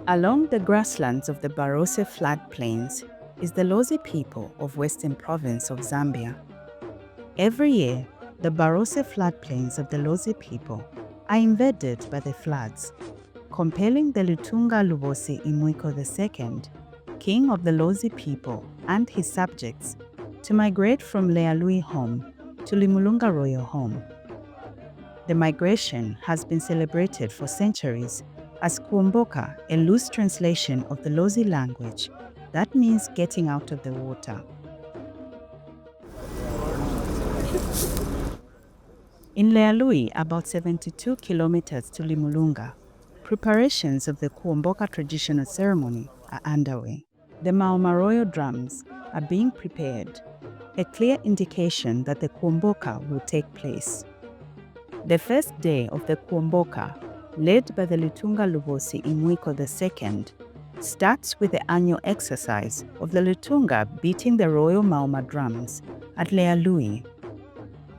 Along the grasslands of the Barose floodplains is the Lozi people of Western Province of Zambia. Every year, the Barose floodplains of the Lozi people are invaded by the floods, compelling the Lutunga Lubosi Imwiko II, king of the Lozi people and his subjects, to migrate from Lealui home to Limulunga royal home. The migration has been celebrated for centuries as KUOMBOKA, a loose translation of the Lozi language that means getting out of the water. In Lealui, about 72 kilometers to Limulunga, preparations of the KUOMBOKA traditional ceremony are underway. The Maomaroyo drums are being prepared, a clear indication that the KUOMBOKA will take place. The first day of the KUOMBOKA, led by the Lutunga Lubosi Imwiko II, starts with the annual exercise of the Lutunga beating the royal Maoma drums at Lealui.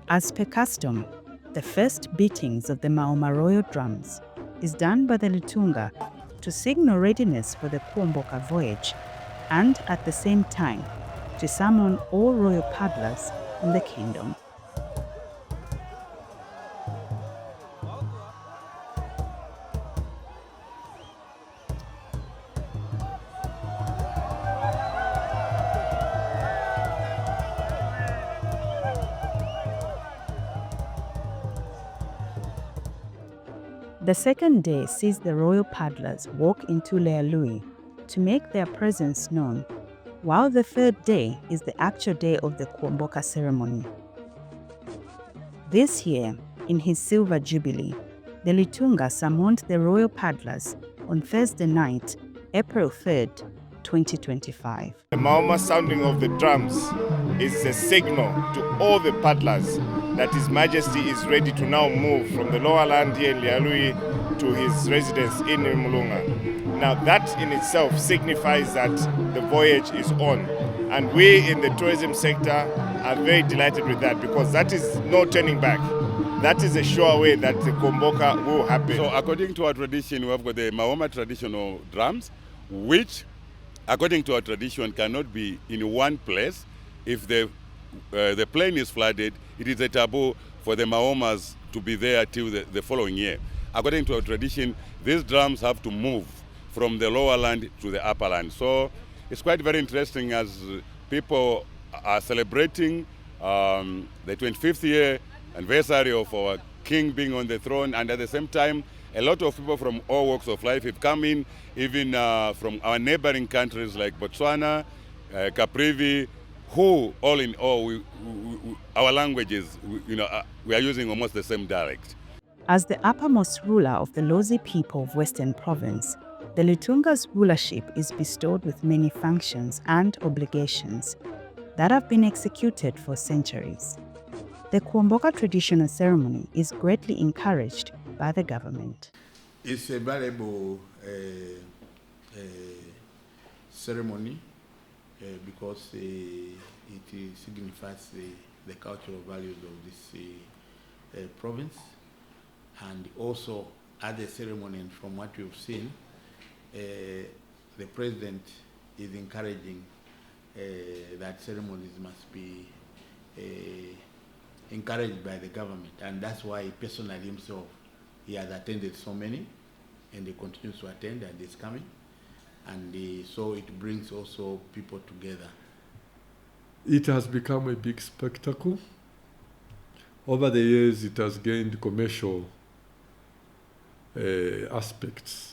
As per custom, the first beatings of the Maomaroyo drums is done by the Lutunga to signal readiness for the KUOMBOKA voyage and at the same time to summon all royal paddlers in the kingdom. The second day sees the royal paddlers walk into Lealui to make their presence known, while the third day is the actual day of the KUOMBOKA ceremony. This year, in his silver jubilee, the Lutunga summoned the royal paddlers on Thursday night, April 3rd, 2025. The Maoma sounding of the drums is a signal to all the paddlers that His Majesty is ready to now move from the lower land here in Lealui to his residence in Limulunga. Now that in itself signifies that the voyage is on, and we in the tourism sector are very delighted with that, because that is no turning back. That is a sure way that the KUOMBOKA will happen. So according to our tradition, we have got the Maoma traditional drums, which according to our tradition cannot be in one place. If the plain is flooded, it is a taboo for the Maomas to be there till the following year. According to our tradition, these drums have to move from the lower land to the upper land. So it's quite very interesting as people are celebrating the 25th year anniversary of our king being on the throne, and at the same time, a lot of people from all walks of life have come in, even from our neighboring countries like Botswana, Caprivi, who, all in all, our languages, we are using almost the same dialect. As the uppermost ruler of the Lozi people of Western Province, the Lutunga's rulership is bestowed with many functions and obligations that have been executed for centuries. The KUOMBOKA traditional ceremony is greatly encouraged by the government. It's a valuable ceremony because it signifies the cultural values of this province, and also at the ceremony, and from what we've seen, the president is encouraging that ceremonies must be encouraged by the government, and that's why personally himself, he has attended so many, and he continues to attend, and is coming, and so it brings also people together. It has become a big spectacle. Over the years, it has gained commercial aspects.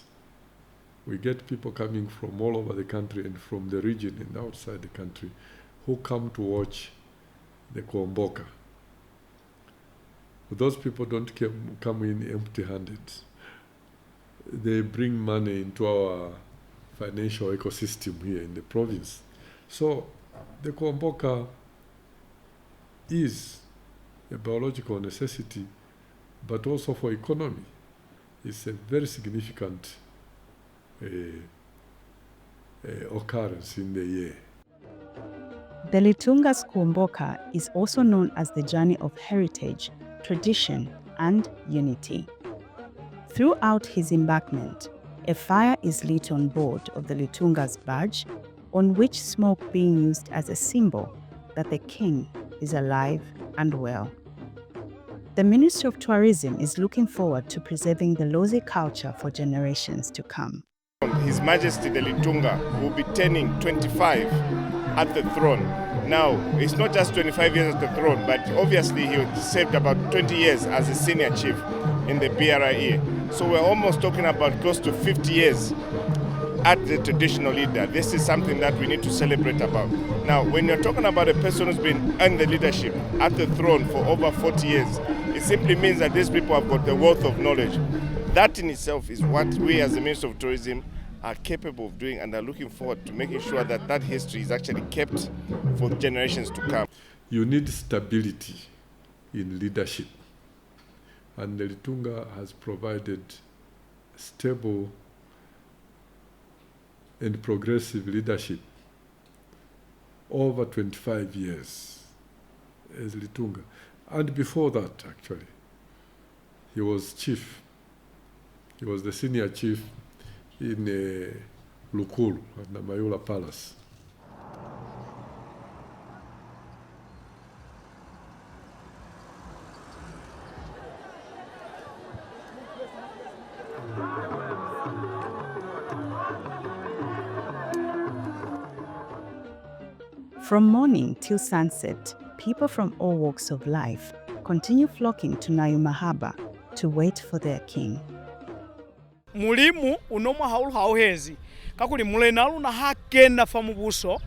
We get people coming from all over the country and from the region and outside the country who come to watch the KUOMBOKA. those people don't come in empty-handed. They bring money into our financial ecosystem here in the province. So the KUOMBOKA is a biological necessity, but also for economy. It's a very significant occurrence in the year. The Litunga's KUOMBOKA is also known as the journey of heritage, tradition, and unity. Throughout his embarkment, a fire is lit on board of the Litunga's barge, on which smoke being used as a symbol that the king is alive and well. The Ministry of Tourism is looking forward to preserving the Lozi culture for generations to come. His Majesty the Litunga will be turning 25 at the throne. Now, it's not just 25 years at the throne, but obviously he served about 20 years as a senior chief in the BRIE. So we're almost talking about close to 50 years at the traditional leader. This is something that we need to celebrate about. Now, when you're talking about a person who's been in the leadership at the throne for over 40 years, it simply means that these people have got the wealth of knowledge. That in itself is what we as the Ministry of Tourism are capable of doing, and are looking forward to making sure that that history is actually kept for generations to come. You need stability in leadership, and the Litunga has provided stable and progressive leadership over 25 years as Litunga. And before that, actually, he was chief. He was the senior chief in Lukulu at the Mayula Palace. From morning till sunset, people from all walks of life continue flocking to Nayuma Harbor to wait for their king. Mulimu unomwa haulu hauhezi kakuli mulenalu na hakena famubuso.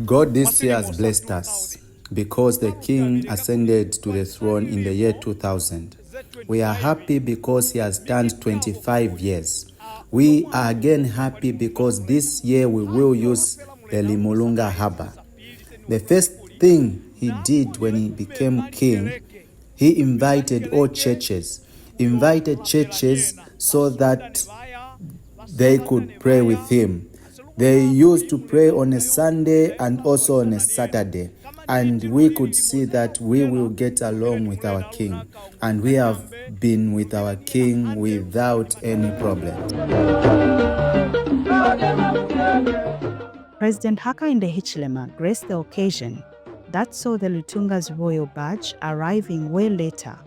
God this year has blessed us because the king ascended to the throne in the year 2000. We are happy because he has turned 25 years. We are again happy because this year we will use the Limulunga Harbor. The first thing he did when he became king, he invited all churches, so that they could pray with him. They used to pray on a Sunday and also on a Saturday, and we could see that we will get along with our king, and we have been with our king without any problem. President Hakainde Hichilema graced the occasion that saw the Litunga's royal barge arriving way later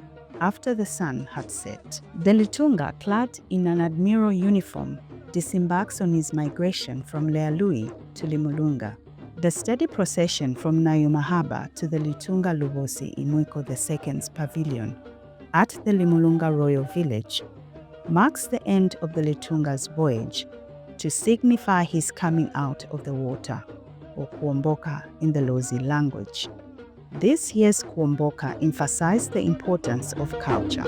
after the sun had set. The Litunga, clad in an admiral uniform, disembarks on his migration from Lealui to Limulunga. The steady procession from Nayuma Harbor to the Litunga Lubosi Imuiko II's pavilion at the Limulunga Royal Village marks the end of the Litunga's voyage to signify his coming out of the water, or KUOMBOKA in the Lozi language. This year's KUOMBOKA emphasized the importance of culture.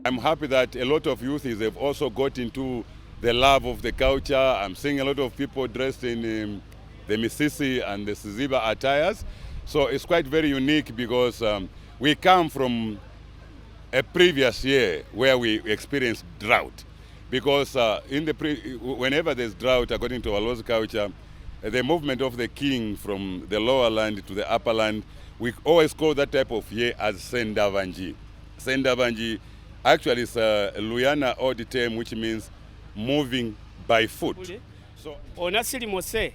I'm happy that a lot of youths have also got into the love of the culture. I'm seeing a lot of people dressed in the Misisi and the Siziba attires. So it's quite very unique because we come from a previous year where we experienced drought. Because whenever there's drought, according to our Lozi culture, the movement of the king from the lower land to the upper land, we always call that type of year as Sendavanji. Sendavanji actually is a Luyana old term which means moving by foot. So ona silimose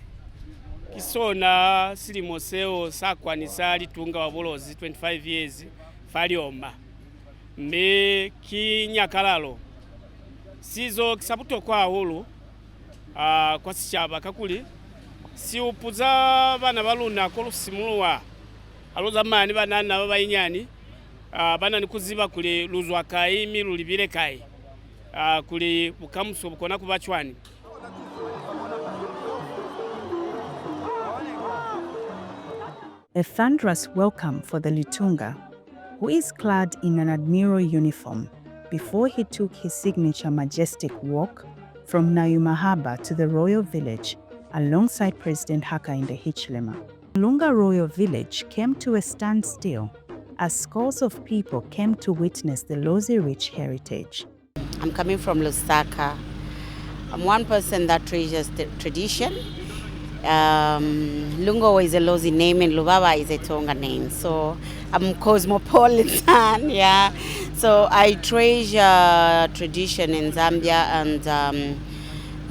kisona silimose o sakwanisa Litunga wa Bolozi 25 years faliomba mbe kinyakalalo sizo kisabuto kwa hulu kwa sichaba kakuli si upuza bana baluna kolusimulwa aloza mani banana babayinyani bana nikuziba kuli luzwa kai milulibire kai kuli bukamuso bukona kubachwani. A thunderous welcome for the Litunga, who is clad in an admiral uniform before he took his signature majestic walk from Nayuma Harbour to the royal village alongside President Hakainde Hichilema. Lunga Royal Village came to a standstill as scores of people came to witness the Lozi-rich heritage. I'm coming from Lusaka. I'm one person that treasures the tradition. Lungo is a Lozi name and Lubaba is a Tonga name. So I'm cosmopolitan, yeah. So I treasure tradition in Zambia, and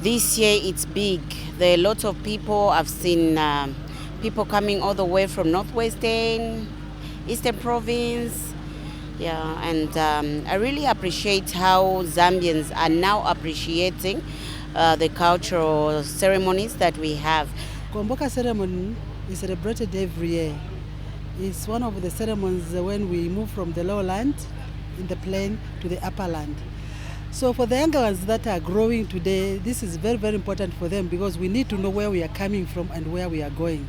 this year it's big. There are lots of people. I've seen people coming all the way from Northwestern, Eastern Province. Yeah, and I really appreciate how Zambians are now appreciating the cultural ceremonies that we have. KUOMBOKA ceremony is celebrated every year. It's one of the ceremonies when we move from the lowland in the plain to the upper land. So for the younger ones that are growing today, this is very, very important for them because we need to know where we are coming from and where we are going.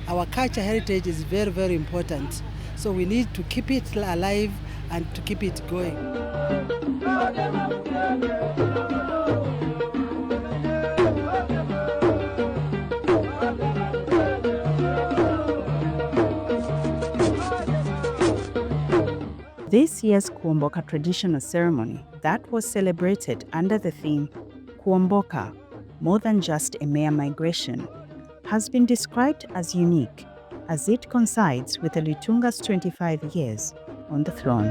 Our culture heritage is very, very important. So we need to keep it alive and to keep it going. This year's KUOMBOKA traditional ceremony that was celebrated under the theme KUOMBOKA, more than just a mere migration, has been described as unique as it coincides with the Litunga's 25 years on the throne.